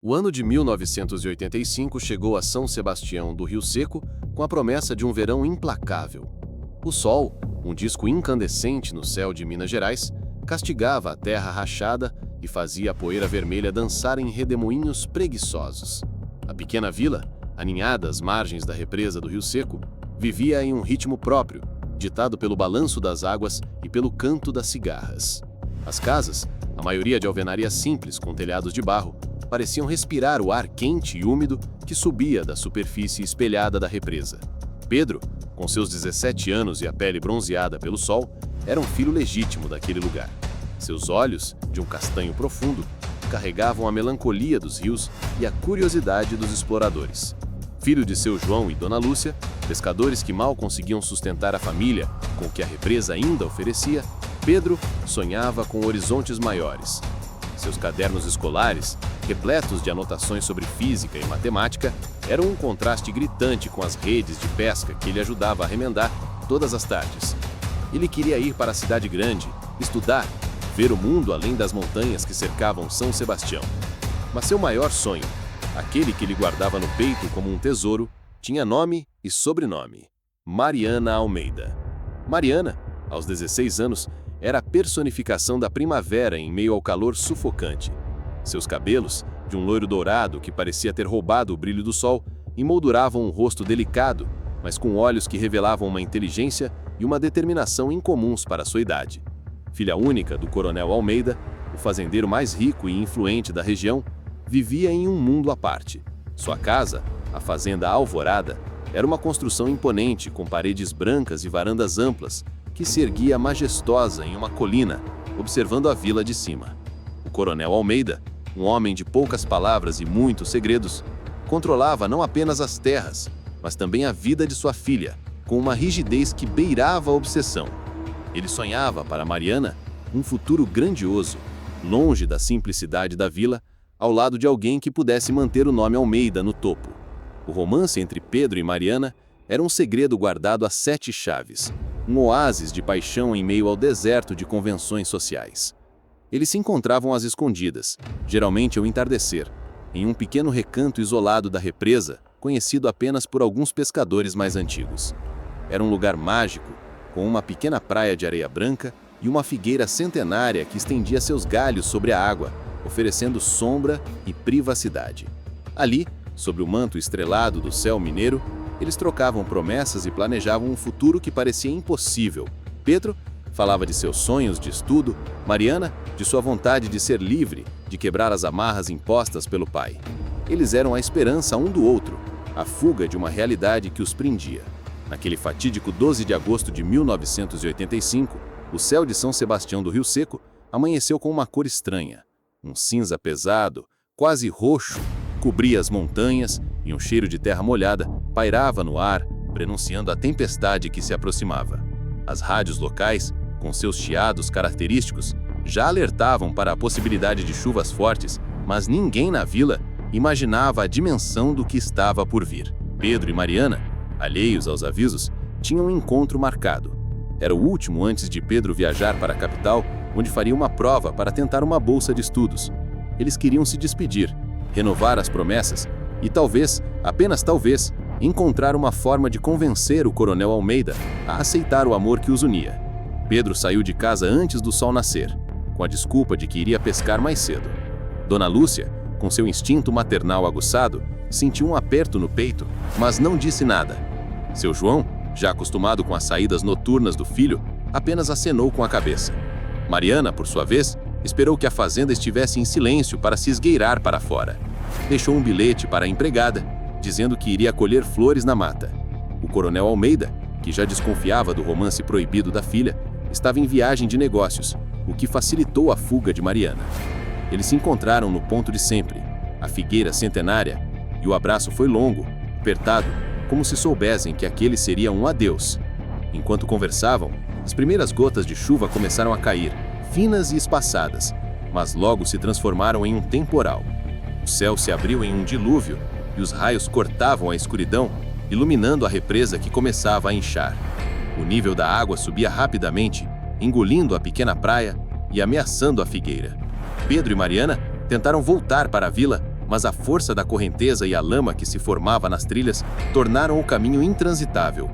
O ano de 1985 chegou a São Sebastião do Rio Seco com a promessa de um verão implacável. O sol, um disco incandescente no céu de Minas Gerais, castigava a terra rachada e fazia a poeira vermelha dançar em redemoinhos preguiçosos. A pequena vila, aninhada às margens da represa do Rio Seco, vivia em um ritmo próprio, ditado pelo balanço das águas e pelo canto das cigarras. As casas, a maioria de alvenaria simples com telhados de barro, pareciam respirar o ar quente e úmido que subia da superfície espelhada da represa. Pedro, com seus 17 anos e a pele bronzeada pelo sol, era um filho legítimo daquele lugar. Seus olhos, de um castanho profundo, carregavam a melancolia dos rios e a curiosidade dos exploradores. Filho de seu João e Dona Lúcia, pescadores que mal conseguiam sustentar a família com o que a represa ainda oferecia, Pedro sonhava com horizontes maiores. Seus cadernos escolares, repletos de anotações sobre física e matemática, eram um contraste gritante com as redes de pesca que ele ajudava a remendar todas as tardes. Ele queria ir para a cidade grande, estudar, ver o mundo além das montanhas que cercavam São Sebastião. Mas seu maior sonho, aquele que ele guardava no peito como um tesouro, tinha nome e sobrenome: Mariana Almeida. Mariana, aos 16 anos, era a personificação da primavera em meio ao calor sufocante. Seus cabelos, de um loiro dourado que parecia ter roubado o brilho do sol, emolduravam um rosto delicado, mas com olhos que revelavam uma inteligência e uma determinação incomuns para sua idade. Filha única do coronel Almeida, o fazendeiro mais rico e influente da região, vivia em um mundo à parte. Sua casa, a Fazenda Alvorada, era uma construção imponente com paredes brancas e varandas amplas, que se erguia majestosa em uma colina, observando a vila de cima. O coronel Almeida, um homem de poucas palavras e muitos segredos, controlava não apenas as terras, mas também a vida de sua filha, com uma rigidez que beirava a obsessão. Ele sonhava para Mariana um futuro grandioso, longe da simplicidade da vila, ao lado de alguém que pudesse manter o nome Almeida no topo. O romance entre Pedro e Mariana era um segredo guardado a 7 chaves, um oásis de paixão em meio ao deserto de convenções sociais. Eles se encontravam às escondidas, geralmente ao entardecer, em um pequeno recanto isolado da represa, conhecido apenas por alguns pescadores mais antigos. Era um lugar mágico, com uma pequena praia de areia branca e uma figueira centenária que estendia seus galhos sobre a água, oferecendo sombra e privacidade. Ali, sob o manto estrelado do céu mineiro, eles trocavam promessas e planejavam um futuro que parecia impossível. Pedro falava de seus sonhos de estudo, Mariana de sua vontade de ser livre, de quebrar as amarras impostas pelo pai. Eles eram a esperança um do outro, a fuga de uma realidade que os prendia. Naquele fatídico 12 de agosto de 1985, o céu de São Sebastião do Rio Seco amanheceu com uma cor estranha. Um cinza pesado, quase roxo, cobria as montanhas e um cheiro de terra molhada pairava no ar, prenunciando a tempestade que se aproximava. As rádios locais, com seus chiados característicos, já alertavam para a possibilidade de chuvas fortes, mas ninguém na vila imaginava a dimensão do que estava por vir. Pedro e Mariana, alheios aos avisos, tinham um encontro marcado. Era o último antes de Pedro viajar para a capital, onde faria uma prova para tentar uma bolsa de estudos. Eles queriam se despedir, renovar as promessas e talvez, apenas talvez, encontrar uma forma de convencer o coronel Almeida a aceitar o amor que os unia. Pedro saiu de casa antes do sol nascer, com a desculpa de que iria pescar mais cedo. Dona Lúcia, com seu instinto maternal aguçado, sentiu um aperto no peito, mas não disse nada. Seu João, já acostumado com as saídas noturnas do filho, apenas acenou com a cabeça. Mariana, por sua vez, esperou que a fazenda estivesse em silêncio para se esgueirar para fora. Deixou um bilhete para a empregada, dizendo que iria colher flores na mata. O coronel Almeida, que já desconfiava do romance proibido da filha, estava em viagem de negócios, o que facilitou a fuga de Mariana. Eles se encontraram no ponto de sempre, a figueira centenária, e o abraço foi longo, apertado, como se soubessem que aquele seria um adeus. Enquanto conversavam, as primeiras gotas de chuva começaram a cair, finas e espaçadas, mas logo se transformaram em um temporal. O céu se abriu em um dilúvio e os raios cortavam a escuridão, iluminando a represa que começava a inchar. O nível da água subia rapidamente, engolindo a pequena praia e ameaçando a figueira. Pedro e Mariana tentaram voltar para a vila, mas a força da correnteza e a lama que se formava nas trilhas tornaram o caminho intransitável.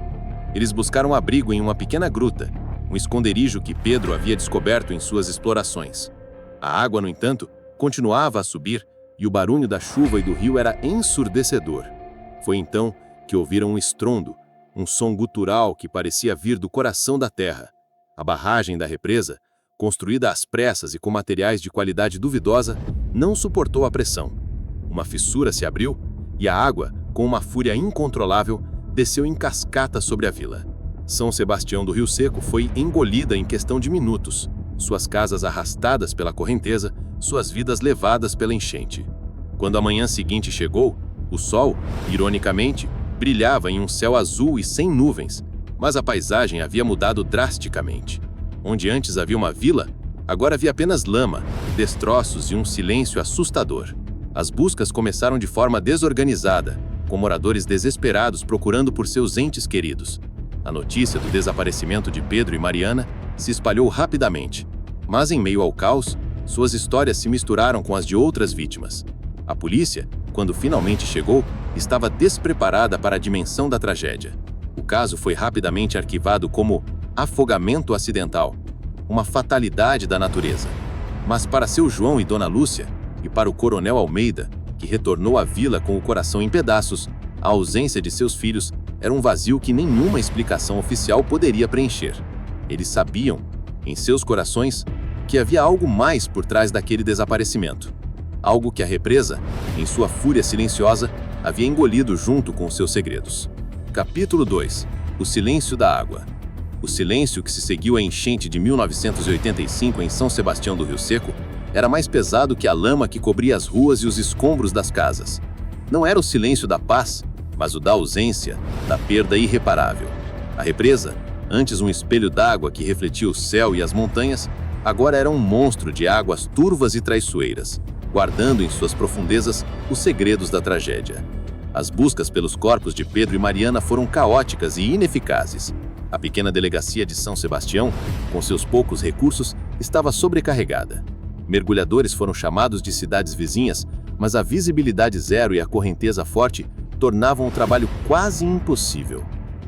Eles buscaram abrigo em uma pequena gruta, um esconderijo que Pedro havia descoberto em suas explorações. A água, no entanto, continuava a subir e o barulho da chuva e do rio era ensurdecedor. Foi então que ouviram um estrondo, um som gutural que parecia vir do coração da terra. A barragem da represa, construída às pressas e com materiais de qualidade duvidosa, não suportou a pressão. Uma fissura se abriu e a água, com uma fúria incontrolável, desceu em cascata sobre a vila. São Sebastião do Rio Seco foi engolida em questão de minutos, suas casas arrastadas pela correnteza, suas vidas levadas pela enchente. Quando a manhã seguinte chegou, o sol, ironicamente, brilhava em um céu azul e sem nuvens, mas a paisagem havia mudado drasticamente. Onde antes havia uma vila, agora havia apenas lama, destroços e um silêncio assustador. As buscas começaram de forma desorganizada, com moradores desesperados procurando por seus entes queridos. A notícia do desaparecimento de Pedro e Mariana se espalhou rapidamente, mas em meio ao caos, suas histórias se misturaram com as de outras vítimas. A polícia, quando finalmente chegou, estava despreparada para a dimensão da tragédia. O caso foi rapidamente arquivado como afogamento acidental, uma fatalidade da natureza. Mas para seu João e Dona Lúcia, e para o coronel Almeida, que retornou à vila com o coração em pedaços, a ausência de seus filhos era um vazio que nenhuma explicação oficial poderia preencher. Eles sabiam, em seus corações, que havia algo mais por trás daquele desaparecimento. Algo que a represa, em sua fúria silenciosa, havia engolido junto com seus segredos. Capítulo 2. O silêncio da água. O silêncio que se seguiu à enchente de 1985 em São Sebastião do Rio Seco era mais pesado que a lama que cobria as ruas e os escombros das casas. Não era o silêncio da paz, mas o da ausência, da perda irreparável. A represa, antes um espelho d'água que refletia o céu e as montanhas, agora era um monstro de águas turvas e traiçoeiras, guardando em suas profundezas os segredos da tragédia. As buscas pelos corpos de Pedro e Mariana foram caóticas e ineficazes. A pequena delegacia de São Sebastião, com seus poucos recursos, estava sobrecarregada. Mergulhadores foram chamados de cidades vizinhas, mas a visibilidade zero e a correnteza forte tornavam o trabalho quase impossível.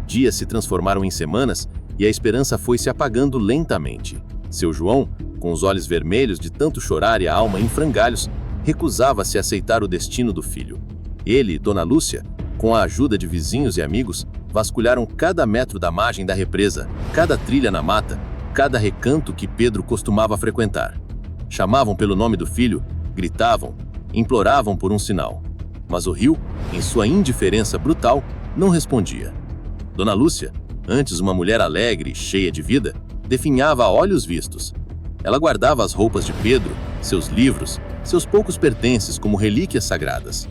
Dias se transformaram em semanas e a esperança foi se apagando lentamente. Seu João, com os olhos vermelhos de tanto chorar e a alma em frangalhos, recusava-se a aceitar o destino do filho. Ele e Dona Lúcia, com a ajuda de vizinhos e amigos, vasculharam cada metro da margem da represa, cada trilha na mata, cada recanto que Pedro costumava frequentar. Chamavam pelo nome do filho, gritavam, imploravam por um sinal. Mas o rio, em sua indiferença brutal, não respondia. Dona Lúcia, antes uma mulher alegre e cheia de vida, definhava a olhos vistos. Ela guardava as roupas de Pedro, seus livros, seus poucos pertences como relíquias sagradas.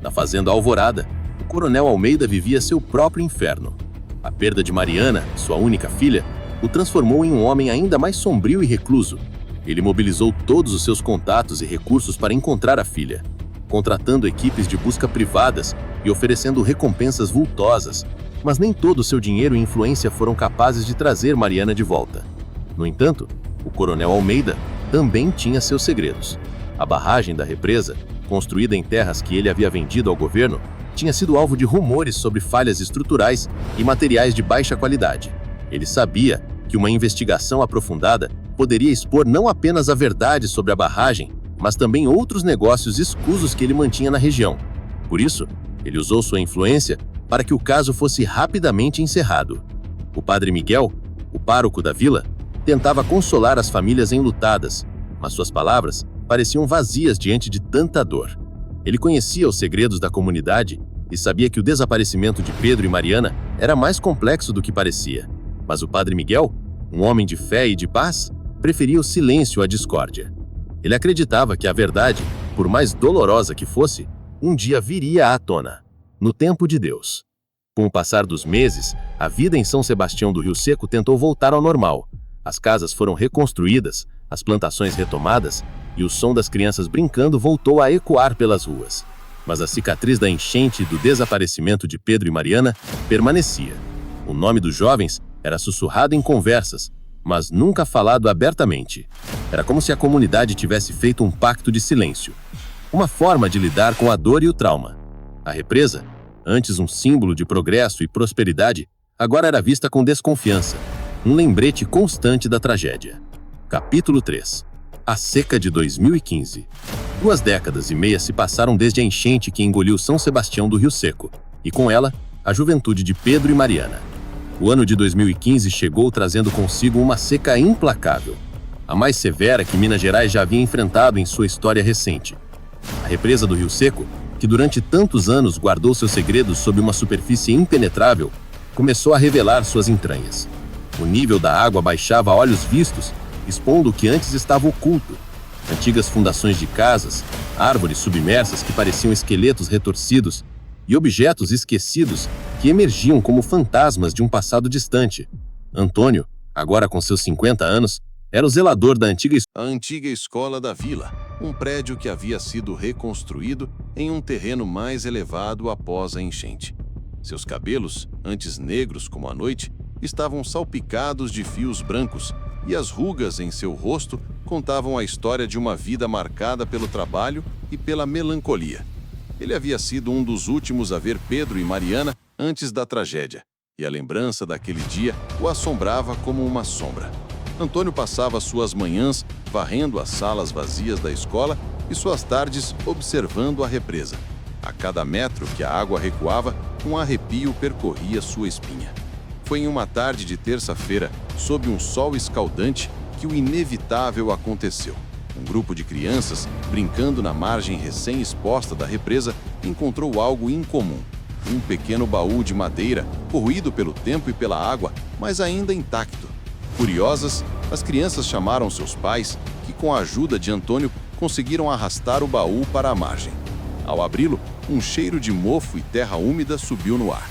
Na fazenda Alvorada, o coronel Almeida vivia seu próprio inferno. A perda de Mariana, sua única filha, o transformou em um homem ainda mais sombrio e recluso. Ele mobilizou todos os seus contatos e recursos para encontrar a filha, contratando equipes de busca privadas e oferecendo recompensas vultosas, mas nem todo o seu dinheiro e influência foram capazes de trazer Mariana de volta. No entanto, o coronel Almeida também tinha seus segredos. A barragem da represa, construída em terras que ele havia vendido ao governo, tinha sido alvo de rumores sobre falhas estruturais e materiais de baixa qualidade. Ele sabia que uma investigação aprofundada poderia expor não apenas a verdade sobre a barragem, mas também outros negócios escusos que ele mantinha na região. Por isso, ele usou sua influência para que o caso fosse rapidamente encerrado. O padre Miguel, o pároco da vila, tentava consolar as famílias enlutadas, mas suas palavras pareciam vazias diante de tanta dor. Ele conhecia os segredos da comunidade e sabia que o desaparecimento de Pedro e Mariana era mais complexo do que parecia. Mas o padre Miguel, um homem de fé e de paz, preferia o silêncio à discórdia. Ele acreditava que a verdade, por mais dolorosa que fosse, um dia viria à tona, no tempo de Deus. Com o passar dos meses, a vida em São Sebastião do Rio Seco tentou voltar ao normal. As casas foram reconstruídas, as plantações retomadas e o som das crianças brincando voltou a ecoar pelas ruas. Mas a cicatriz da enchente e do desaparecimento de Pedro e Mariana permanecia. O nome dos jovens era sussurrado em conversas, mas nunca falado abertamente. Era como se a comunidade tivesse feito um pacto de silêncio. uma forma de lidar com a dor e o trauma. A represa, antes um símbolo de progresso e prosperidade, agora era vista com desconfiança, um lembrete constante da tragédia. Capítulo 3. A seca de 2015. 2 décadas e meia se passaram desde a enchente que engoliu São Sebastião do Rio Seco, e com ela, a juventude de Pedro e Mariana. O ano de 2015 chegou trazendo consigo uma seca implacável, a mais severa que Minas Gerais já havia enfrentado em sua história recente. A represa do Rio Seco, que durante tantos anos guardou seus segredos sob uma superfície impenetrável, começou a revelar suas entranhas. O nível da água baixava a olhos vistos, expondo o que antes estava oculto. Antigas fundações de casas, árvores submersas que pareciam esqueletos retorcidos e objetos esquecidos que emergiam como fantasmas de um passado distante. Antônio, agora com seus 50 anos, era o zelador da antiga escola da vila, um prédio que havia sido reconstruído em um terreno mais elevado após a enchente. Seus cabelos, antes negros como a noite, estavam salpicados de fios brancos, e as rugas em seu rosto contavam a história de uma vida marcada pelo trabalho e pela melancolia. Ele havia sido um dos últimos a ver Pedro e Mariana antes da tragédia, e a lembrança daquele dia o assombrava como uma sombra. Antônio passava suas manhãs varrendo as salas vazias da escola e suas tardes observando a represa. A cada metro que a água recuava, um arrepio percorria sua espinha. Foi em uma tarde de terça-feira, sob um sol escaldante, que o inevitável aconteceu. Um grupo de crianças, brincando na margem recém-exposta da represa, encontrou algo incomum. Um pequeno baú de madeira, corroído pelo tempo e pela água, mas ainda intacto. Curiosas, as crianças chamaram seus pais, que com a ajuda de Antônio conseguiram arrastar o baú para a margem. Ao abri-lo, um cheiro de mofo e terra úmida subiu no ar.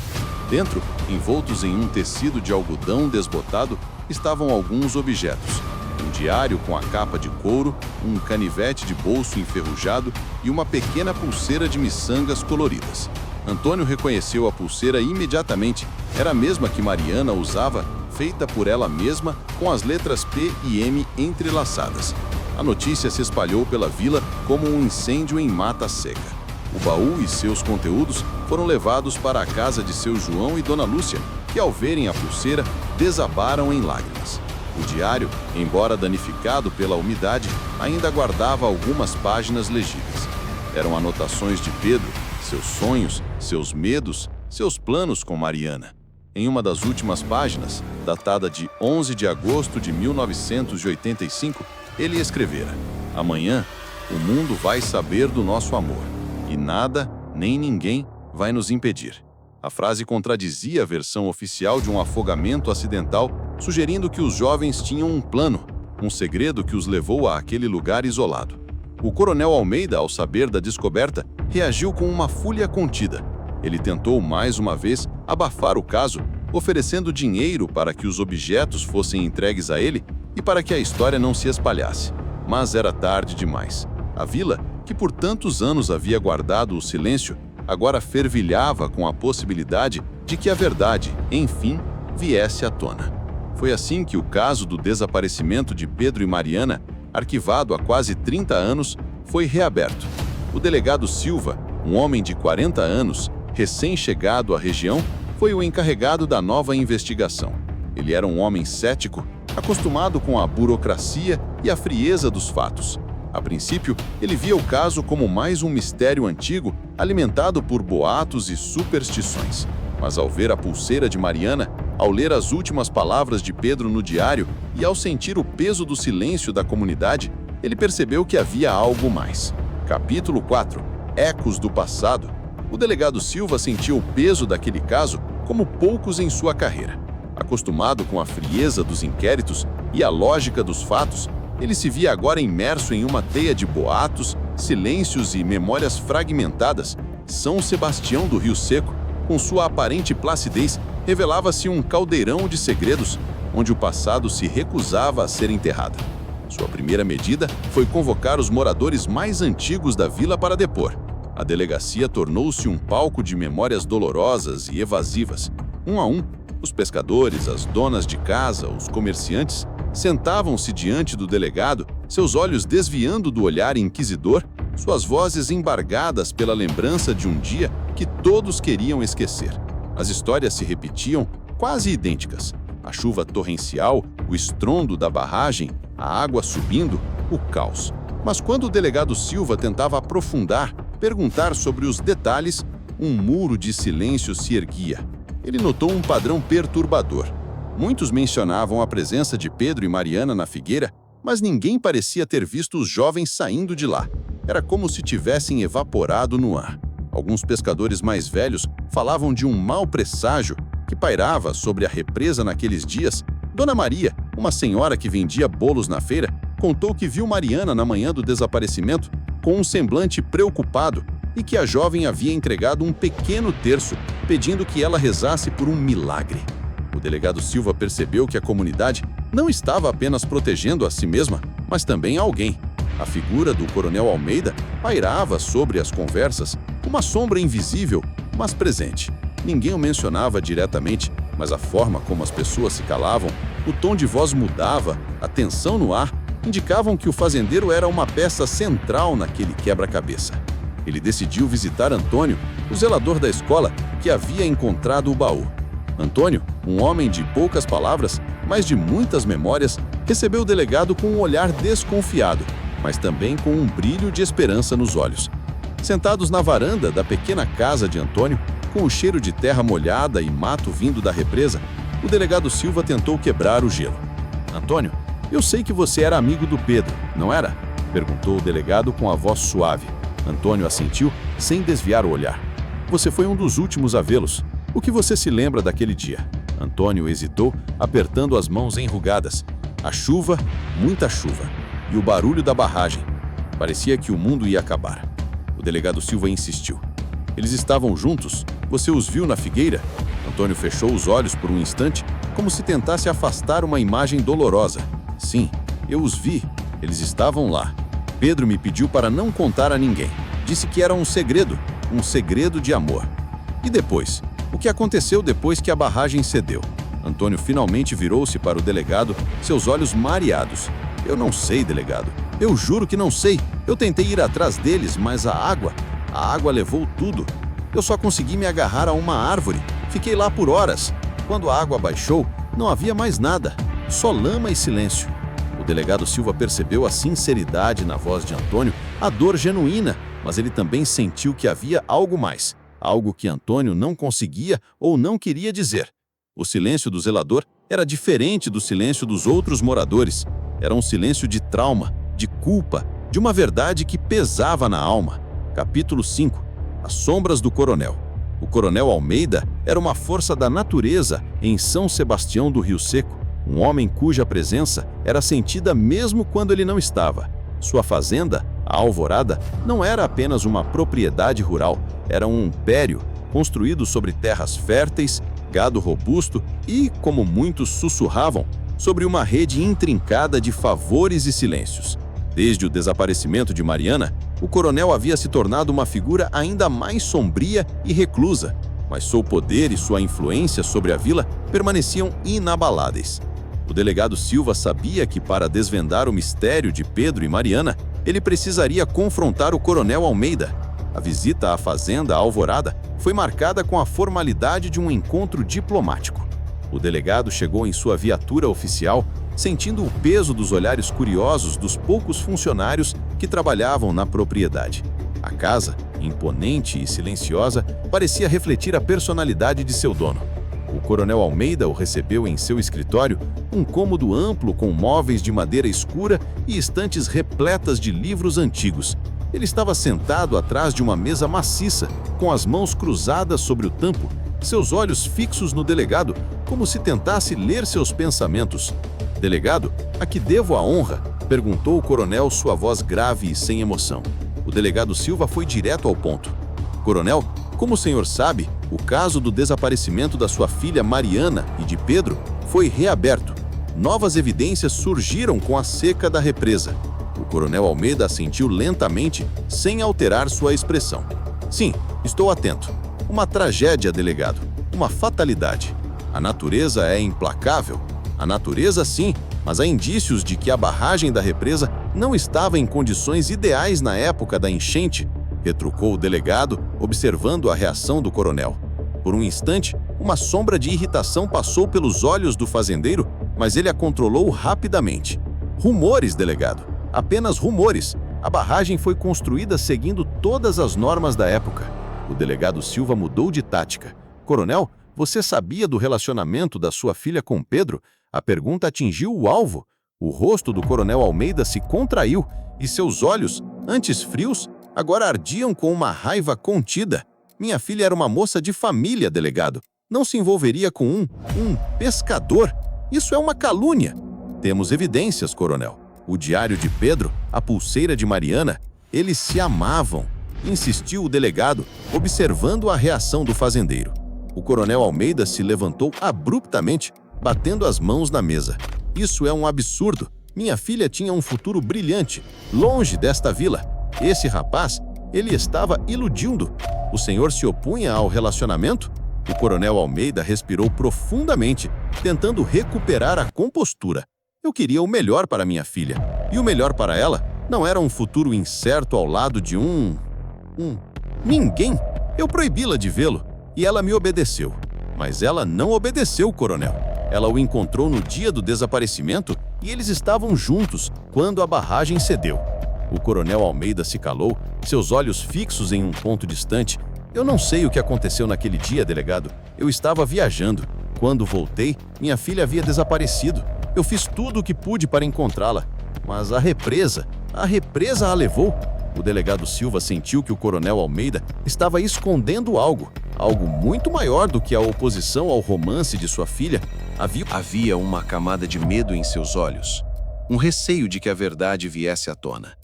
Dentro, envoltos em um tecido de algodão desbotado, estavam alguns objetos. Um diário com a capa de couro, um canivete de bolso enferrujado e uma pequena pulseira de miçangas coloridas. Antônio reconheceu a pulseira imediatamente. Era a mesma que Mariana usava, feita por ela mesma, com as letras P e M entrelaçadas. A notícia se espalhou pela vila como um incêndio em mata seca. O baú e seus conteúdos foram levados para a casa de seu João e Dona Lúcia, que ao verem a pulseira, desabaram em lágrimas. O diário, embora danificado pela umidade, ainda guardava algumas páginas legíveis. Eram anotações de Pedro, seus sonhos, seus medos, seus planos com Mariana. Em uma das últimas páginas, datada de 11 de agosto de 1985, ele escrevera: "Amanhã, o mundo vai saber do nosso amor, e nada, nem ninguém, vai nos impedir." A frase contradizia a versão oficial de um afogamento acidental, sugerindo que os jovens tinham um plano, um segredo que os levou a aquele lugar isolado. O coronel Almeida, ao saber da descoberta, reagiu com uma fúria contida. Ele tentou mais uma vez abafar o caso, oferecendo dinheiro para que os objetos fossem entregues a ele e para que a história não se espalhasse. Mas era tarde demais. A vila, que por tantos anos havia guardado o silêncio, agora fervilhava com a possibilidade de que a verdade, enfim, viesse à tona. Foi assim que o caso do desaparecimento de Pedro e Mariana, arquivado há quase 30 anos, foi reaberto. O delegado Silva, um homem de 40 anos, recém-chegado à região, foi o encarregado da nova investigação. Ele era um homem cético, acostumado com a burocracia e a frieza dos fatos. A princípio, ele via o caso como mais um mistério antigo, alimentado por boatos e superstições. Mas ao ver a pulseira de Mariana, ao ler as últimas palavras de Pedro no diário e ao sentir o peso do silêncio da comunidade, ele percebeu que havia algo mais. Capítulo 4. Ecos do passado. O delegado Silva sentiu o peso daquele caso como poucos em sua carreira. Acostumado com a frieza dos inquéritos e a lógica dos fatos, ele se via agora imerso em uma teia de boatos, silêncios e memórias fragmentadas. São Sebastião do Rio Seco, com sua aparente placidez, revelava-se um caldeirão de segredos, onde o passado se recusava a ser enterrado. Sua primeira medida foi convocar os moradores mais antigos da vila para depor. A delegacia tornou-se um palco de memórias dolorosas e evasivas. Um a um, os pescadores, as donas de casa, os comerciantes, sentavam-se diante do delegado seus olhos desviando do olhar inquisidor, suas vozes embargadas pela lembrança de um dia que todos queriam esquecer. As histórias se repetiam, quase idênticas. A chuva torrencial, o estrondo da barragem, a água subindo, o caos. Mas quando o delegado Silva tentava aprofundar, perguntar sobre os detalhes, um muro de silêncio se erguia. Ele notou um padrão perturbador. Muitos mencionavam a presença de Pedro e Mariana na figueira, mas ninguém parecia ter visto os jovens saindo de lá. Era como se tivessem evaporado no ar. Alguns pescadores mais velhos falavam de um mau presságio que pairava sobre a represa naqueles dias. Dona Maria, uma senhora que vendia bolos na feira, contou que viu Mariana na manhã do desaparecimento com um semblante preocupado e que a jovem havia entregado um pequeno terço, pedindo que ela rezasse por um milagre. O delegado Silva percebeu que a comunidade não estava apenas protegendo a si mesma, mas também alguém. A figura do coronel Almeida pairava sobre as conversas, uma sombra invisível, mas presente. Ninguém o mencionava diretamente, mas a forma como as pessoas se calavam, o tom de voz mudava, a tensão no ar, indicavam que o fazendeiro era uma peça central naquele quebra-cabeça. Ele decidiu visitar Antônio, o zelador da escola, que havia encontrado o baú. Antônio, um homem de poucas palavras, mas de muitas memórias, recebeu o delegado com um olhar desconfiado, mas também com um brilho de esperança nos olhos. Sentados na varanda da pequena casa de Antônio, com o cheiro de terra molhada e mato vindo da represa, o delegado Silva tentou quebrar o gelo. "Antônio, eu sei que você era amigo do Pedro, não era?" perguntou o delegado com a voz suave. Antônio assentiu, sem desviar o olhar. "Você foi um dos últimos a vê-los. O que você se lembra daquele dia?" Antônio hesitou, apertando as mãos enrugadas. A chuva, muita chuva, e o barulho da barragem. Parecia que o mundo ia acabar. O delegado Silva insistiu. "Eles estavam juntos? Você os viu na figueira?" Antônio fechou os olhos por um instante, como se tentasse afastar uma imagem dolorosa. "Sim, eu os vi. Eles estavam lá. Pedro me pediu para não contar a ninguém. Disse que era um segredo de amor." "E depois? O que aconteceu depois que a barragem cedeu?" Antônio finalmente virou-se para o delegado, seus olhos mareados. "Eu não sei, delegado. Eu juro que não sei. Eu tentei ir atrás deles, mas a água levou tudo. Eu só consegui me agarrar a uma árvore. Fiquei lá por horas. Quando a água baixou, não havia mais nada. Só lama e silêncio." O delegado Silva percebeu a sinceridade na voz de Antônio, a dor genuína, mas ele também sentiu que havia algo mais. Algo que Antônio não conseguia ou não queria dizer. O silêncio do zelador era diferente do silêncio dos outros moradores. Era um silêncio de trauma, de culpa, de uma verdade que pesava na alma. Capítulo 5. As sombras do coronel. O coronel Almeida era uma força da natureza em São Sebastião do Rio Seco, um homem cuja presença era sentida mesmo quando ele não estava. Sua fazenda, a Alvorada, não era apenas uma propriedade rural, era um império construído sobre terras férteis, gado robusto e, como muitos sussurravam, sobre uma rede intrincada de favores e silêncios. Desde o desaparecimento de Mariana, o coronel havia se tornado uma figura ainda mais sombria e reclusa, mas seu poder e sua influência sobre a vila permaneciam inabaláveis. O delegado Silva sabia que, para desvendar o mistério de Pedro e Mariana, ele precisaria confrontar o coronel Almeida. A visita à fazenda Alvorada foi marcada com a formalidade de um encontro diplomático. O delegado chegou em sua viatura oficial, sentindo o peso dos olhares curiosos dos poucos funcionários que trabalhavam na propriedade. A casa, imponente e silenciosa, parecia refletir a personalidade de seu dono. O coronel Almeida o recebeu em seu escritório, um cômodo amplo com móveis de madeira escura e estantes repletas de livros antigos. Ele estava sentado atrás de uma mesa maciça, com as mãos cruzadas sobre o tampo, seus olhos fixos no delegado, como se tentasse ler seus pensamentos. "Delegado, a que devo a honra?" perguntou o coronel, sua voz grave e sem emoção. O delegado Silva foi direto ao ponto. "Coronel, como o senhor sabe, o caso do desaparecimento da sua filha Mariana e de Pedro foi reaberto. Novas evidências surgiram com a seca da represa." O coronel Almeida assentiu lentamente, sem alterar sua expressão. "Sim, estou atento. Uma tragédia, delegado. Uma fatalidade. A natureza é implacável. A natureza, sim, mas há indícios de que a barragem da represa não estava em condições ideais na época da enchente, retrucou o delegado, observando a reação do coronel. Por um instante, uma sombra de irritação passou pelos olhos do fazendeiro, mas ele a controlou rapidamente. Rumores, delegado. Apenas rumores. A barragem foi construída seguindo todas as normas da época. O delegado Silva mudou de tática. Coronel, você sabia do relacionamento da sua filha com Pedro? A pergunta atingiu o alvo. O rosto do coronel Almeida se contraiu e seus olhos, antes frios, agora ardiam com uma raiva contida. Minha filha era uma moça de família, delegado. Não se envolveria com um pescador. Isso é uma calúnia. Temos evidências, coronel. O diário de Pedro, a pulseira de Mariana, eles se amavam, insistiu o delegado, observando a reação do fazendeiro. O coronel Almeida se levantou abruptamente, batendo as mãos na mesa. Isso é um absurdo. Minha filha tinha um futuro brilhante, longe desta vila. Esse rapaz, ele estava iludindo. O senhor se opunha ao relacionamento? O coronel Almeida respirou profundamente, tentando recuperar a compostura. Eu queria o melhor para minha filha. E o melhor para ela não era um futuro incerto ao lado de ninguém. Eu proibi-la de vê-lo e ela me obedeceu. Mas ela não obedeceu, coronel. Ela o encontrou no dia do desaparecimento e eles estavam juntos quando a barragem cedeu. O coronel Almeida se calou, seus olhos fixos em um ponto distante. Eu não sei o que aconteceu naquele dia, delegado. Eu estava viajando. Quando voltei, minha filha havia desaparecido. Eu fiz tudo o que pude para encontrá-la, mas a represa a levou. O delegado Silva sentiu que o coronel Almeida estava escondendo algo muito maior do que a oposição ao romance de sua filha. Havia uma camada de medo em seus olhos, um receio de que a verdade viesse à tona.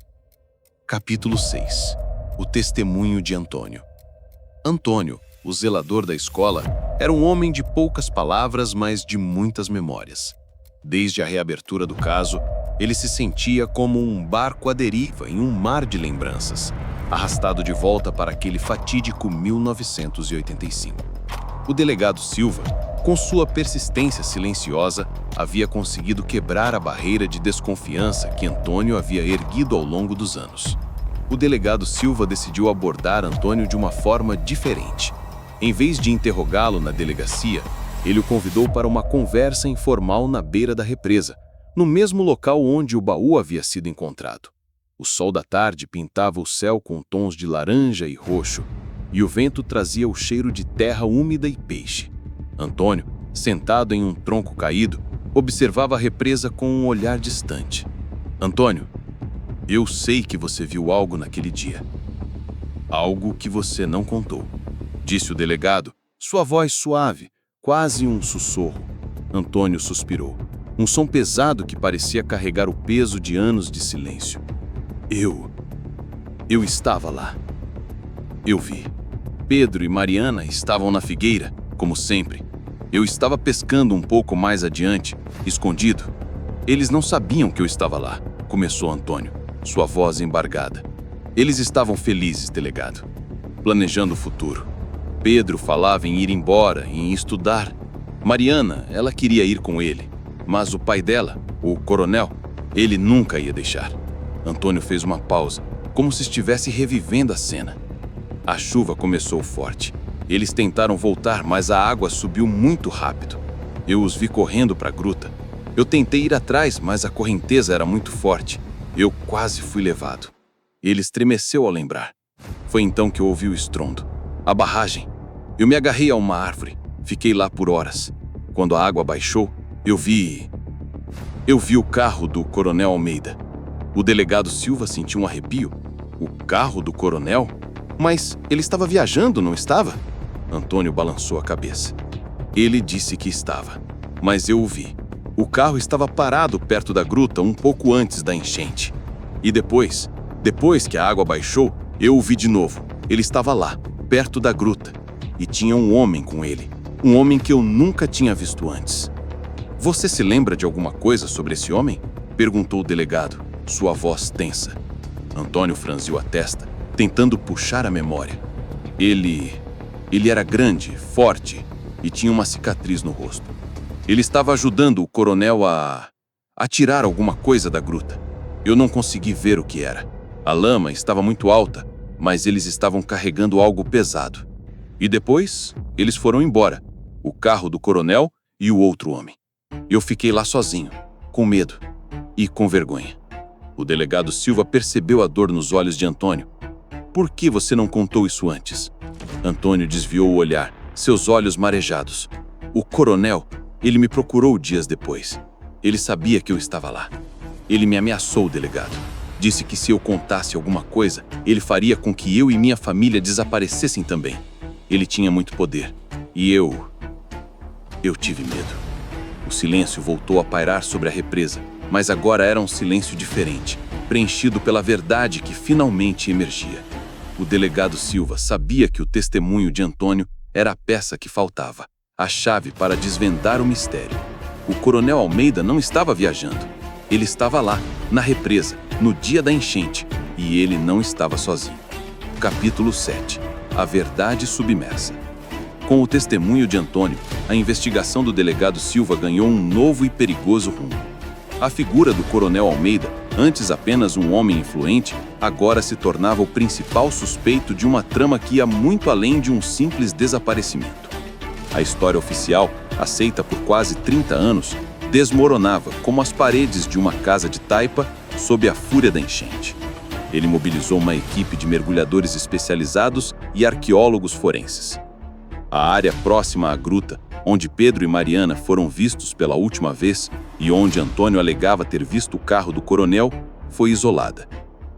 Capítulo 6. O testemunho de Antônio. Antônio, o zelador da escola, era um homem de poucas palavras, mas de muitas memórias. Desde a reabertura do caso, ele se sentia como um barco à deriva em um mar de lembranças, arrastado de volta para aquele fatídico 1985. O delegado Silva, com sua persistência silenciosa, havia conseguido quebrar a barreira de desconfiança que Antônio havia erguido ao longo dos anos. O delegado Silva decidiu abordar Antônio de uma forma diferente. Em vez de interrogá-lo na delegacia, ele o convidou para uma conversa informal na beira da represa, no mesmo local onde o baú havia sido encontrado. O sol da tarde pintava o céu com tons de laranja e roxo, e o vento trazia o cheiro de terra úmida e peixe. Antônio, sentado em um tronco caído, observava a represa com um olhar distante. Antônio, eu sei que você viu algo naquele dia. Algo que você não contou, disse o delegado, sua voz suave, quase um sussurro. Antônio suspirou, um som pesado que parecia carregar o peso de anos de silêncio. Eu estava lá. Eu vi. Pedro e Mariana estavam na figueira, como sempre. Eu estava pescando um pouco mais adiante, escondido. Eles não sabiam que eu estava lá, começou Antônio, sua voz embargada. Eles estavam felizes, delegado, planejando o futuro. Pedro falava em ir embora, em estudar. Mariana, ela queria ir com ele, mas o pai dela, o coronel, ele nunca ia deixar. Antônio fez uma pausa, como se estivesse revivendo a cena. A chuva começou forte. Eles tentaram voltar, mas a água subiu muito rápido. Eu os vi correndo para a gruta. Eu tentei ir atrás, mas a correnteza era muito forte. Eu quase fui levado. Ele estremeceu ao lembrar. Foi então que eu ouvi o estrondo. A barragem. Eu me agarrei a uma árvore. Fiquei lá por horas. Quando a água baixou, eu vi o carro do coronel Almeida. O delegado Silva sentiu um arrepio. O carro do coronel? Mas ele estava viajando, não estava? Antônio balançou a cabeça. Ele disse que estava, mas eu o vi. O carro estava parado perto da gruta um pouco antes da enchente. E depois que a água baixou, eu o vi de novo. Ele estava lá, perto da gruta. E tinha um homem com ele. Um homem que eu nunca tinha visto antes. Você se lembra de alguma coisa sobre esse homem? Perguntou o delegado, sua voz tensa. Antônio franziu a testa, tentando puxar a memória. Ele era grande, forte e tinha uma cicatriz no rosto. Ele estava ajudando o coronel a tirar alguma coisa da gruta. Eu não consegui ver o que era. A lama estava muito alta, mas eles estavam carregando algo pesado. E depois, eles foram embora, o carro do coronel e o outro homem. Eu fiquei lá sozinho, com medo e com vergonha. O delegado Silva percebeu a dor nos olhos de Antônio. Por que você não contou isso antes? Antônio desviou o olhar, seus olhos marejados. O coronel, ele me procurou dias depois. Ele sabia que eu estava lá. Ele me ameaçou, delegado. Disse que se eu contasse alguma coisa, ele faria com que eu e minha família desaparecessem também. Ele tinha muito poder. E eu tive medo. O silêncio voltou a pairar sobre a represa, mas agora era um silêncio diferente, preenchido pela verdade que finalmente emergia. O delegado Silva sabia que o testemunho de Antônio era a peça que faltava, a chave para desvendar o mistério. O coronel Almeida não estava viajando. Ele estava lá, na represa, no dia da enchente, e ele não estava sozinho. Capítulo 7. A verdade submersa. Com o testemunho de Antônio, a investigação do delegado Silva ganhou um novo e perigoso rumo. A figura do coronel Almeida, antes apenas um homem influente, agora se tornava o principal suspeito de uma trama que ia muito além de um simples desaparecimento. A história oficial, aceita por quase 30 anos, desmoronava como as paredes de uma casa de taipa sob a fúria da enchente. Ele mobilizou uma equipe de mergulhadores especializados e arqueólogos forenses. A área próxima à gruta, onde Pedro e Mariana foram vistos pela última vez e onde Antônio alegava ter visto o carro do coronel, foi isolada.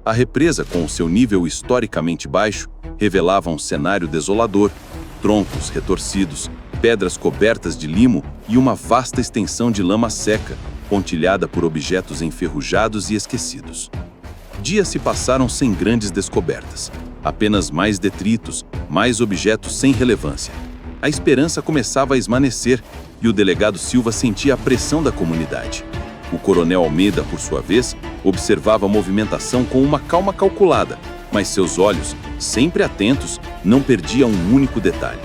A represa, com o seu nível historicamente baixo, revelava um cenário desolador: troncos retorcidos, pedras cobertas de limo e uma vasta extensão de lama seca, pontilhada por objetos enferrujados e esquecidos. Dias se passaram sem grandes descobertas. Apenas mais detritos, mais objetos sem relevância. A esperança começava a esmaecer e o delegado Silva sentia a pressão da comunidade. O coronel Almeida, por sua vez, observava a movimentação com uma calma calculada, mas seus olhos, sempre atentos, não perdiam um único detalhe.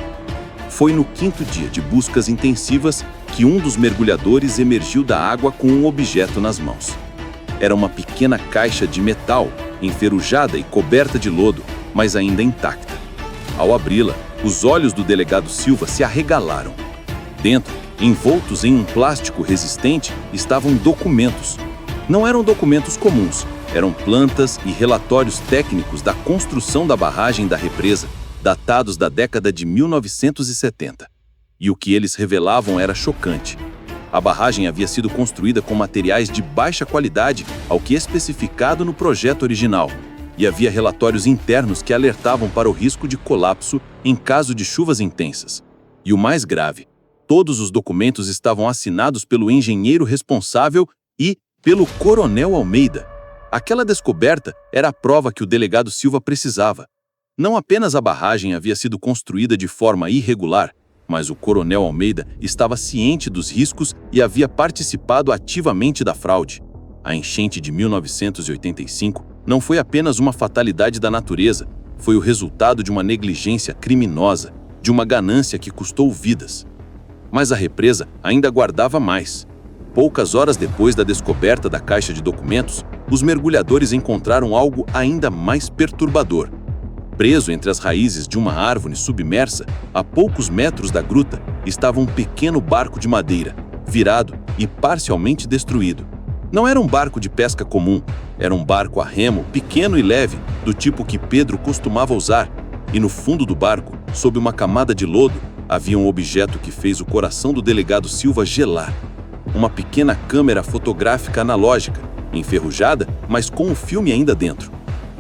Foi no 5º dia de buscas intensivas que um dos mergulhadores emergiu da água com um objeto nas mãos. Era uma pequena caixa de metal, enferrujada e coberta de lodo, mas ainda intacta. Ao abri-la, os olhos do delegado Silva se arregalaram. Dentro, envoltos em um plástico resistente, estavam documentos. Não eram documentos comuns, eram plantas e relatórios técnicos da construção da barragem da represa, datados da década de 1970. E o que eles revelavam era chocante. A barragem havia sido construída com materiais de baixa qualidade ao que especificado no projeto original, e havia relatórios internos que alertavam para o risco de colapso em caso de chuvas intensas. E o mais grave, todos os documentos estavam assinados pelo engenheiro responsável e pelo coronel Almeida. Aquela descoberta era a prova que o delegado Silva precisava. Não apenas a barragem havia sido construída de forma irregular, mas o coronel Almeida estava ciente dos riscos e havia participado ativamente da fraude. A enchente de 1985 não foi apenas uma fatalidade da natureza, foi o resultado de uma negligência criminosa, de uma ganância que custou vidas. Mas a represa ainda guardava mais. Poucas horas depois da descoberta da caixa de documentos, os mergulhadores encontraram algo ainda mais perturbador. Preso entre as raízes de uma árvore submersa, a poucos metros da gruta, estava um pequeno barco de madeira, virado e parcialmente destruído. Não era um barco de pesca comum, era um barco a remo, pequeno e leve, do tipo que Pedro costumava usar, e no fundo do barco, sob uma camada de lodo, havia um objeto que fez o coração do delegado Silva gelar. Uma pequena câmera fotográfica analógica, enferrujada, mas com o filme ainda dentro.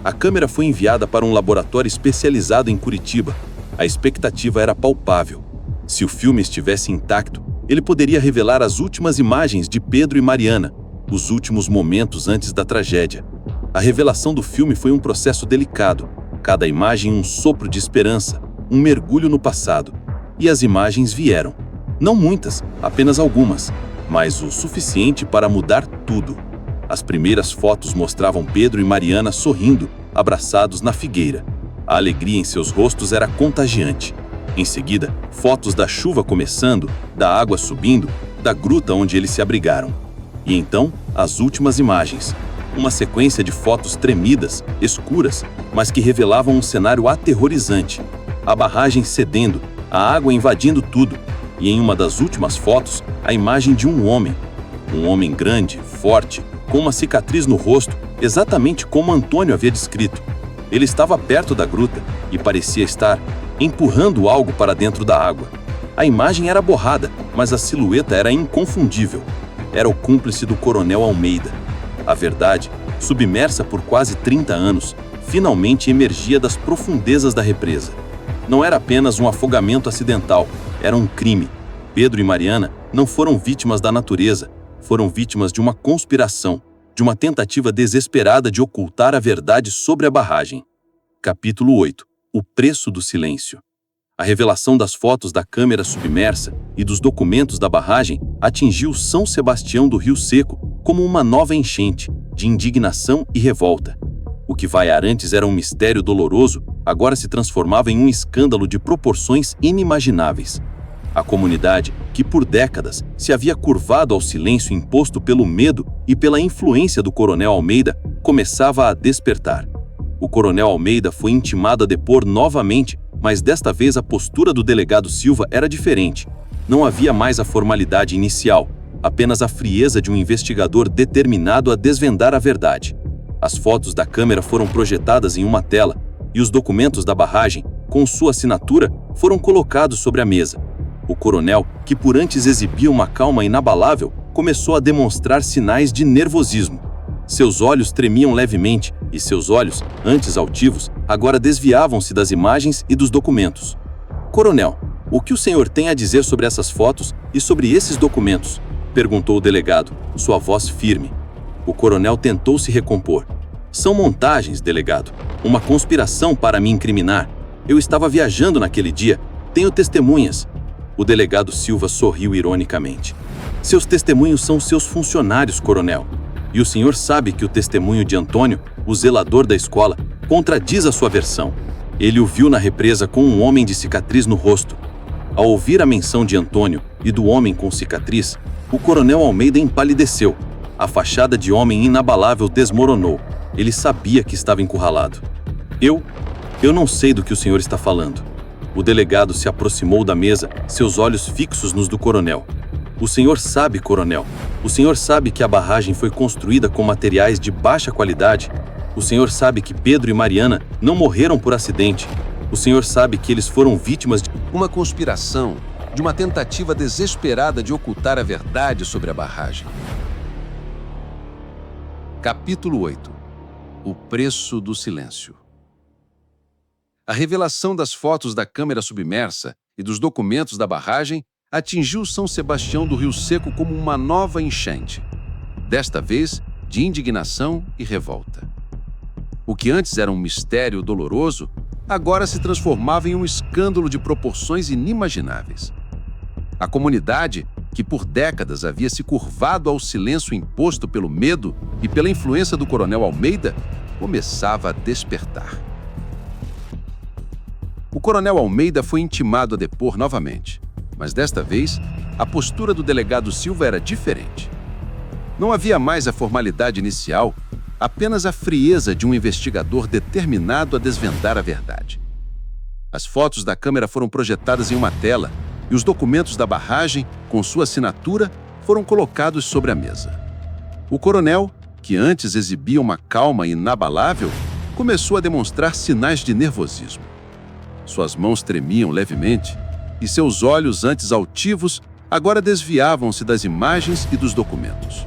A câmera foi enviada para um laboratório especializado em Curitiba. A expectativa era palpável. Se o filme estivesse intacto, ele poderia revelar as últimas imagens de Pedro e Mariana, os últimos momentos antes da tragédia. A revelação do filme foi um processo delicado, cada imagem um sopro de esperança, um mergulho no passado. E as imagens vieram. Não muitas, apenas algumas, mas o suficiente para mudar tudo. As primeiras fotos mostravam Pedro e Mariana sorrindo, abraçados na figueira. A alegria em seus rostos era contagiante. Em seguida, fotos da chuva começando, da água subindo, da gruta onde eles se abrigaram. E então, as últimas imagens. uma sequência de fotos tremidas, escuras, mas que revelavam um cenário aterrorizante. A barragem cedendo, a água invadindo tudo, e em uma das últimas fotos, a imagem de um homem. Um homem grande, forte, com uma cicatriz no rosto, exatamente como Antônio havia descrito. Ele estava perto da gruta e parecia estar empurrando algo para dentro da água. A imagem era borrada, mas a silhueta era inconfundível. Era o cúmplice do Coronel Almeida. A verdade, submersa por quase 30 anos, finalmente emergia das profundezas da represa. Não era apenas um afogamento acidental, era um crime. Pedro e Mariana não foram vítimas da natureza, foram vítimas de uma conspiração, de uma tentativa desesperada de ocultar a verdade sobre a barragem. Capítulo 8. O preço do silêncio. A revelação das fotos da câmera submersa e dos documentos da barragem atingiu São Sebastião do Rio Seco como uma nova enchente de indignação e revolta. O que vaiar antes era um mistério doloroso, agora se transformava em um escândalo de proporções inimagináveis. A comunidade, que por décadas se havia curvado ao silêncio imposto pelo medo e pela influência do Coronel Almeida, começava a despertar. O Coronel Almeida foi intimado a depor novamente, mas desta vez a postura do delegado Silva era diferente. Não havia mais a formalidade inicial, apenas a frieza de um investigador determinado a desvendar a verdade. As fotos da câmera foram projetadas em uma tela e os documentos da barragem, com sua assinatura, foram colocados sobre a mesa. O coronel, que por antes exibia uma calma inabalável, começou a demonstrar sinais de nervosismo. Seus olhos tremiam levemente e seus olhos, antes altivos, agora desviavam-se das imagens e dos documentos. Coronel, o que o senhor tem a dizer sobre essas fotos e sobre esses documentos? Perguntou o delegado, sua voz firme. O coronel tentou se recompor. São montagens, delegado. Uma conspiração para me incriminar. Eu estava viajando naquele dia. Tenho testemunhas. O delegado Silva sorriu ironicamente. Seus testemunhos são seus funcionários, coronel. E o senhor sabe que o testemunho de Antônio, o zelador da escola, contradiz a sua versão. Ele o viu na represa com um homem de cicatriz no rosto. Ao ouvir a menção de Antônio e do homem com cicatriz, o coronel Almeida empalideceu. A fachada de homem inabalável desmoronou. Ele sabia que estava encurralado. Eu não sei do que o senhor está falando. O delegado se aproximou da mesa, seus olhos fixos nos do coronel. O senhor sabe, coronel. O senhor sabe que a barragem foi construída com materiais de baixa qualidade. O senhor sabe que Pedro e Mariana não morreram por acidente. O senhor sabe que eles foram vítimas de uma conspiração, de uma tentativa desesperada de ocultar a verdade sobre a barragem. Capítulo 8. O preço do silêncio. A revelação das fotos da câmera submersa e dos documentos da barragem atingiu São Sebastião do Rio Seco como uma nova enchente, desta vez de indignação e revolta. O que antes era um mistério doloroso, agora se transformava em um escândalo de proporções inimagináveis. A comunidade, que por décadas havia se curvado ao silêncio imposto pelo medo e pela influência do Coronel Almeida, começava a despertar. O Coronel Almeida foi intimado a depor novamente, mas desta vez, a postura do delegado Silva era diferente. Não havia mais a formalidade inicial, apenas a frieza de um investigador determinado a desvendar a verdade. As fotos da câmera foram projetadas em uma tela e os documentos da barragem, com sua assinatura, foram colocados sobre a mesa. O coronel, que antes exibia uma calma inabalável, começou a demonstrar sinais de nervosismo. Suas mãos tremiam levemente e seus olhos, antes altivos, agora desviavam-se das imagens e dos documentos.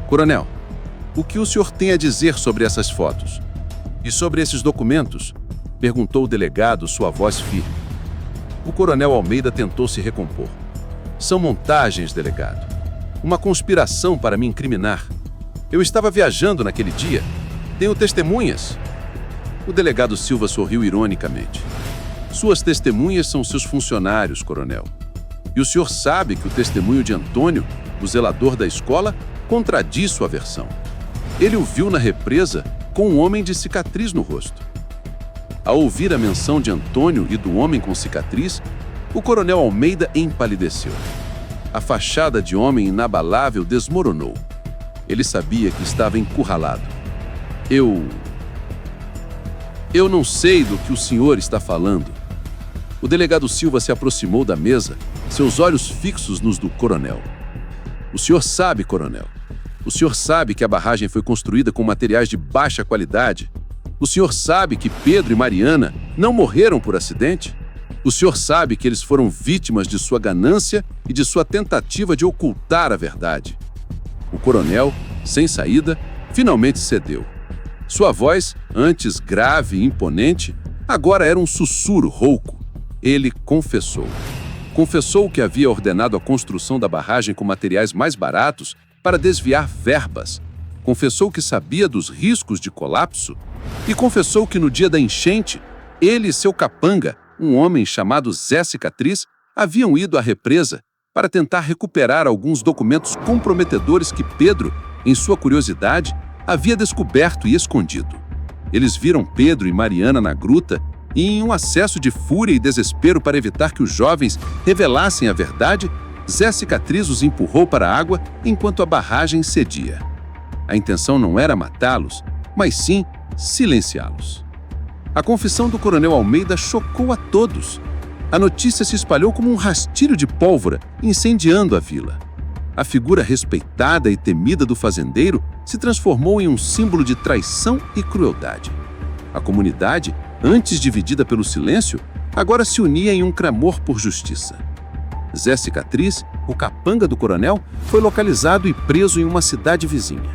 Coronel, o que o senhor tem a dizer sobre essas fotos? E sobre esses documentos? Perguntou o delegado, sua voz firme. O coronel Almeida tentou se recompor. São montagens, delegado. Uma conspiração para me incriminar. Eu estava viajando naquele dia. Tenho testemunhas. O delegado Silva sorriu ironicamente. Suas testemunhas são seus funcionários, coronel. E o senhor sabe que o testemunho de Antônio, o zelador da escola, contradiz sua versão. Ele o viu na represa com um homem de cicatriz no rosto. Ao ouvir a menção de Antônio e do homem com cicatriz, o coronel Almeida empalideceu. A fachada de homem inabalável desmoronou. Ele sabia que estava encurralado. Eu não sei do que o senhor está falando. O delegado Silva se aproximou da mesa, seus olhos fixos nos do coronel. O senhor sabe, coronel. O senhor sabe que a barragem foi construída com materiais de baixa qualidade. O senhor sabe que Pedro e Mariana não morreram por acidente. O senhor sabe que eles foram vítimas de sua ganância e de sua tentativa de ocultar a verdade. O coronel, sem saída, finalmente cedeu. Sua voz, antes grave e imponente, agora era um sussurro rouco. Ele confessou. Confessou que havia ordenado a construção da barragem com materiais mais baratos para desviar verbas. Confessou que sabia dos riscos de colapso e confessou que no dia da enchente, ele e seu capanga, um homem chamado Zé Cicatriz, haviam ido à represa para tentar recuperar alguns documentos comprometedores que Pedro, em sua curiosidade, havia descoberto e escondido. Eles viram Pedro e Mariana na gruta e, em um acesso de fúria e desespero para evitar que os jovens revelassem a verdade, Zé Cicatriz os empurrou para a água enquanto a barragem cedia. A intenção não era matá-los, mas sim silenciá-los. A confissão do coronel Almeida chocou a todos. A notícia se espalhou como um rastilho de pólvora, incendiando a vila. A figura respeitada e temida do fazendeiro se transformou em um símbolo de traição e crueldade. A comunidade, antes dividida pelo silêncio, agora se unia em um clamor por justiça. Zé Cicatriz, o capanga do coronel, foi localizado e preso em uma cidade vizinha.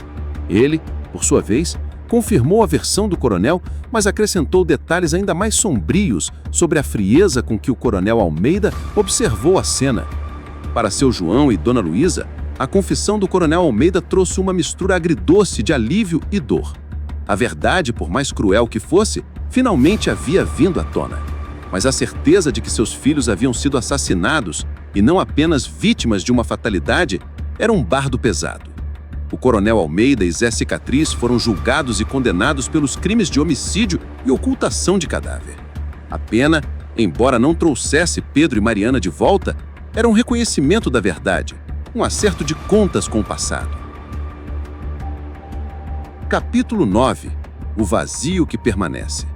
Ele, por sua vez, confirmou a versão do coronel, mas acrescentou detalhes ainda mais sombrios sobre a frieza com que o coronel Almeida observou a cena. Para seu João e Dona Luísa, a confissão do coronel Almeida trouxe uma mistura agridoce de alívio e dor. A verdade, por mais cruel que fosse, finalmente havia vindo à tona. Mas a certeza de que seus filhos haviam sido assassinados e não apenas vítimas de uma fatalidade era um bardo pesado. O coronel Almeida e Zé Cicatriz foram julgados e condenados pelos crimes de homicídio e ocultação de cadáver. A pena, embora não trouxesse Pedro e Mariana de volta, era um reconhecimento da verdade, um acerto de contas com o passado. Capítulo 9. O vazio que permanece.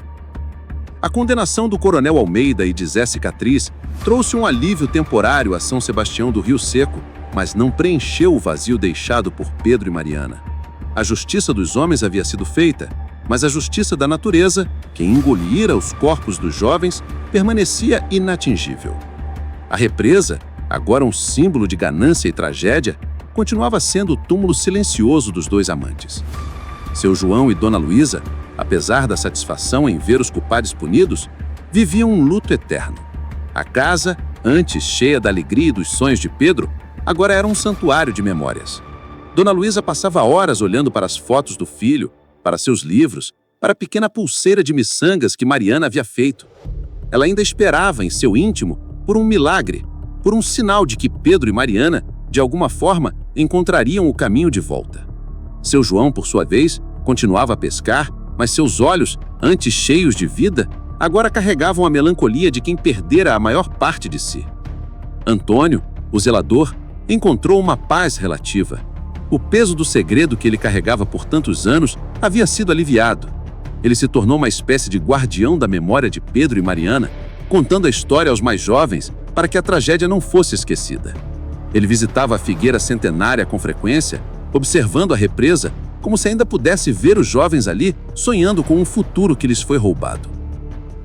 A condenação do coronel Almeida e de Zé Cicatriz trouxe um alívio temporário a São Sebastião do Rio Seco, mas não preencheu o vazio deixado por Pedro e Mariana. A justiça dos homens havia sido feita, mas a justiça da natureza, que engolira os corpos dos jovens, permanecia inatingível. A represa, agora um símbolo de ganância e tragédia, continuava sendo o túmulo silencioso dos dois amantes. Seu João e Dona Luísa, apesar da satisfação em ver os culpados punidos, viviam um luto eterno. A casa, antes cheia da alegria e dos sonhos de Pedro, agora era um santuário de memórias. Dona Luísa passava horas olhando para as fotos do filho, para seus livros, para a pequena pulseira de miçangas que Mariana havia feito. Ela ainda esperava, em seu íntimo, por um milagre, por um sinal de que Pedro e Mariana, de alguma forma, encontrariam o caminho de volta. Seu João, por sua vez, continuava a pescar, mas seus olhos, antes cheios de vida, agora carregavam a melancolia de quem perdera a maior parte de si. Antônio, o zelador, encontrou uma paz relativa. O peso do segredo que ele carregava por tantos anos havia sido aliviado. Ele se tornou uma espécie de guardião da memória de Pedro e Mariana, contando a história aos mais jovens para que a tragédia não fosse esquecida. Ele visitava a figueira centenária com frequência, observando a represa como se ainda pudesse ver os jovens ali sonhando com um futuro que lhes foi roubado.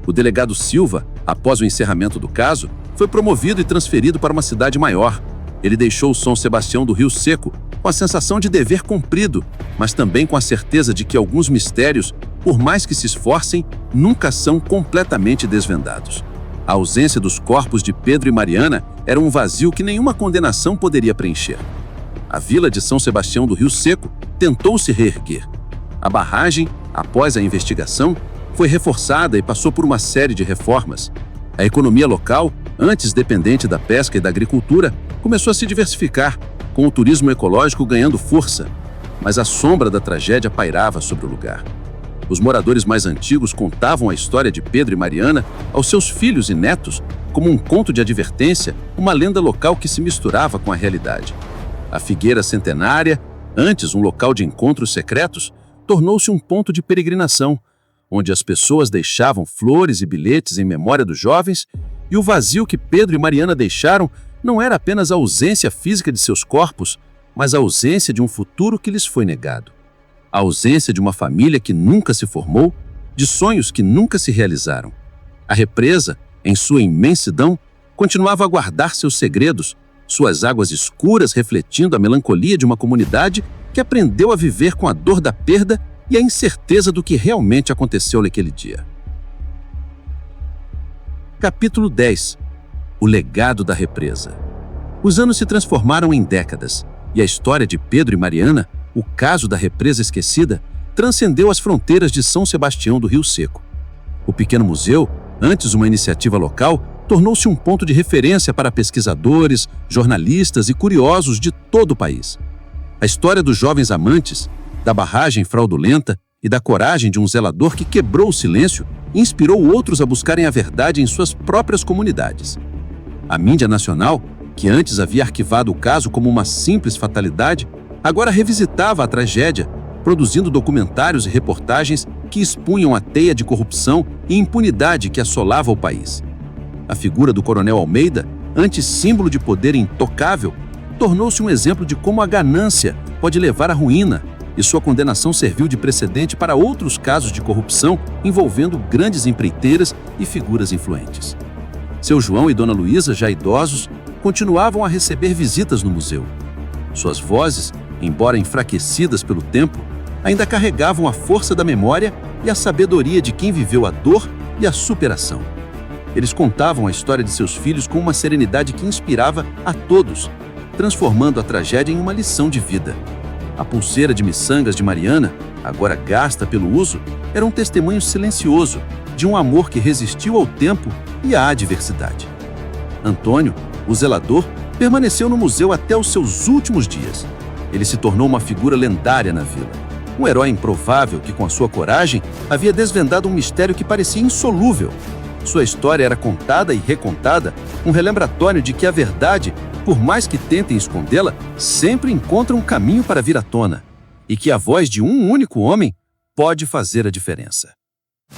O delegado Silva, após o encerramento do caso, foi promovido e transferido para uma cidade maior. Ele deixou São Sebastião do Rio Seco com a sensação de dever cumprido, mas também com a certeza de que alguns mistérios, por mais que se esforcem, nunca são completamente desvendados. A ausência dos corpos de Pedro e Mariana era um vazio que nenhuma condenação poderia preencher. A vila de São Sebastião do Rio Seco tentou se reerguer. A barragem, após a investigação, foi reforçada e passou por uma série de reformas. A economia local, antes dependente da pesca e da agricultura, começou a se diversificar, com o turismo ecológico ganhando força, mas a sombra da tragédia pairava sobre o lugar. Os moradores mais antigos contavam a história de Pedro e Mariana aos seus filhos e netos como um conto de advertência, uma lenda local que se misturava com a realidade. A figueira centenária, antes um local de encontros secretos, tornou-se um ponto de peregrinação, onde as pessoas deixavam flores e bilhetes em memória dos jovens, e o vazio que Pedro e Mariana deixaram não era apenas a ausência física de seus corpos, mas a ausência de um futuro que lhes foi negado. A ausência de uma família que nunca se formou, de sonhos que nunca se realizaram. A represa, em sua imensidão, continuava a guardar seus segredos, suas águas escuras refletindo a melancolia de uma comunidade que aprendeu a viver com a dor da perda e a incerteza do que realmente aconteceu naquele dia. Capítulo 10. O legado da represa. Os anos se transformaram em décadas, e a história de Pedro e Mariana, o caso da represa esquecida, transcendeu as fronteiras de São Sebastião do Rio Seco. O pequeno museu, antes uma iniciativa local, tornou-se um ponto de referência para pesquisadores, jornalistas e curiosos de todo o país. A história dos jovens amantes, da barragem fraudulenta e da coragem de um zelador que quebrou o silêncio inspirou outros a buscarem a verdade em suas próprias comunidades. A mídia nacional, que antes havia arquivado o caso como uma simples fatalidade, agora revisitava a tragédia, produzindo documentários e reportagens que expunham a teia de corrupção e impunidade que assolava o país. A figura do Coronel Almeida, antes símbolo de poder intocável, tornou-se um exemplo de como a ganância pode levar à ruína, e sua condenação serviu de precedente para outros casos de corrupção envolvendo grandes empreiteiras e figuras influentes. Seu João e Dona Luísa, já idosos, continuavam a receber visitas no museu. Suas vozes, embora enfraquecidas pelo tempo, ainda carregavam a força da memória e a sabedoria de quem viveu a dor e a superação. Eles contavam a história de seus filhos com uma serenidade que inspirava a todos, transformando a tragédia em uma lição de vida. A pulseira de miçangas de Mariana, agora gasta pelo uso, era um testemunho silencioso de um amor que resistiu ao tempo e à adversidade. Antônio, o zelador, permaneceu no museu até os seus últimos dias. Ele se tornou uma figura lendária na vila. Um herói improvável que, com a sua coragem, havia desvendado um mistério que parecia insolúvel. Sua história era contada e recontada, um relembratório de que a verdade, por mais que tentem escondê-la, sempre encontra um caminho para vir à tona, e que a voz de um único homem pode fazer a diferença.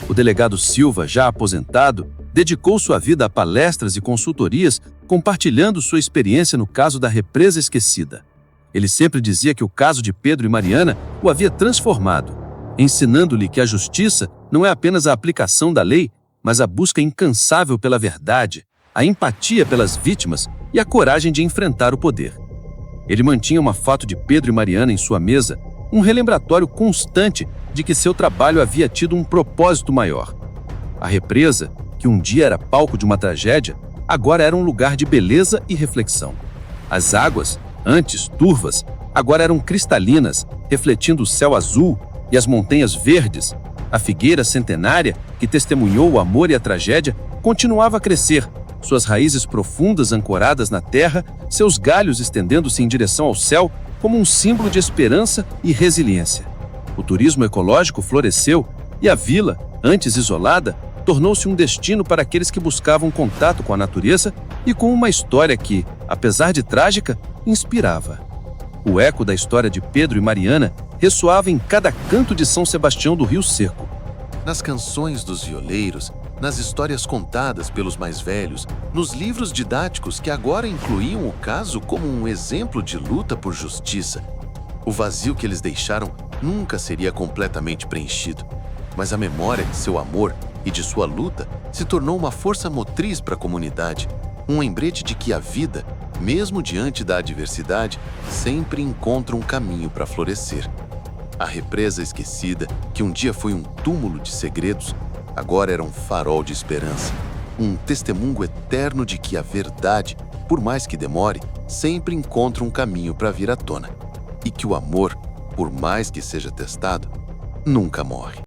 O delegado Silva, já aposentado, dedicou sua vida a palestras e consultorias, compartilhando sua experiência no caso da represa esquecida. Ele sempre dizia que o caso de Pedro e Mariana o havia transformado, ensinando-lhe que a justiça não é apenas a aplicação da lei, mas a busca incansável pela verdade, a empatia pelas vítimas e a coragem de enfrentar o poder. Ele mantinha uma foto de Pedro e Mariana em sua mesa, um relembratório constante de que seu trabalho havia tido um propósito maior. A represa, que um dia era palco de uma tragédia, agora era um lugar de beleza e reflexão. As águas, antes turvas, agora eram cristalinas, refletindo o céu azul e as montanhas verdes. A figueira centenária, que testemunhou o amor e a tragédia, continuava a crescer, suas raízes profundas ancoradas na terra, seus galhos estendendo-se em direção ao céu como um símbolo de esperança e resiliência. O turismo ecológico floresceu e a vila, antes isolada, tornou-se um destino para aqueles que buscavam contato com a natureza e com uma história que, apesar de trágica, inspirava. O eco da história de Pedro e Mariana ressoava em cada canto de São Sebastião do Rio Seco. Nas canções dos violeiros, nas histórias contadas pelos mais velhos, nos livros didáticos que agora incluíam o caso como um exemplo de luta por justiça. O vazio que eles deixaram nunca seria completamente preenchido, mas a memória de seu amor e de sua luta se tornou uma força motriz para a comunidade, um lembrete de que a vida, mesmo diante da adversidade, sempre encontra um caminho para florescer. A represa esquecida, que um dia foi um túmulo de segredos, agora era um farol de esperança, um testemunho eterno de que a verdade, por mais que demore, sempre encontra um caminho para vir à tona, e que o amor, por mais que seja testado, nunca morre.